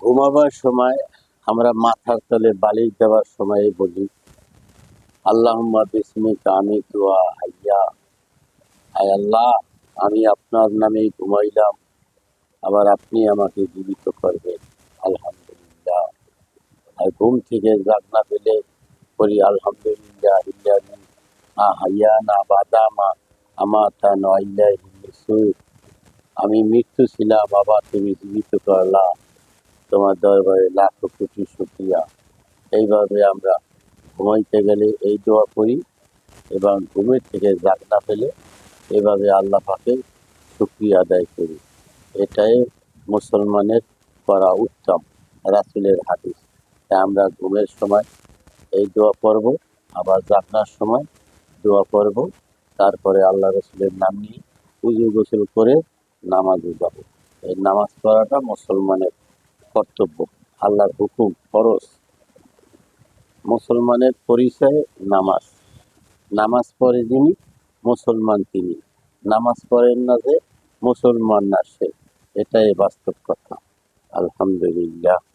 ঘুমাবার সময় আমরা মাথার তলে বালিশ দেওয়ার সময় বলি আল্লাহুম্মা বিসমিকা আমিতু ওয়া আহইয়া। আয় আল্লাহ, আমি আপনার নামেই ঘুমাইলাম, আবার আপনি আমাকে জীবিত করবেন। আলহামদুলিল্লাহ। আর ঘুম থেকে জাগনা পেলে বলি আলহামদুলিল্লাহ ইল্লাযী আহইয়ানা বাদা মা আমাতানা ওয়া ইলাইহিন নুশুর। আমি মৃত্যু ছিলাম, আবার তুমি জীবিত করলা, তোমার দরবারে লাখো কোটি শুকরিয়া। এইভাবে আমরা ঘুমাইতে গেলে এই দোয়া করি এবং ঘুমের থেকে জাগনা পেলে এভাবে আল্লাহ পাকের শুকরিয়া আদায় করি। এটাই মুসলমানের করা উত্তম, রাসূলের হাদিস। তাই আমরা ঘুমের সময় এই দোয়া পড়ব, আবার জাগনার সময় দোয়া পড়ব, তারপরে আল্লাহ রসুলের নাম নিয়ে উযু গোসল করে নামাজে যাব। এই নামাজ পড়াটা মুসলমানের কর্তব্য, আল্লাহর হুকুম, ফরজ। মুসলমানের পরিচয় নামাজ। নামাজ পড়ে যিনি মুসলমান তিনি, নামাজ পড়েন না যে মুসলমান না সে। এটাই বাস্তব কথা। আলহামদুলিল্লাহ।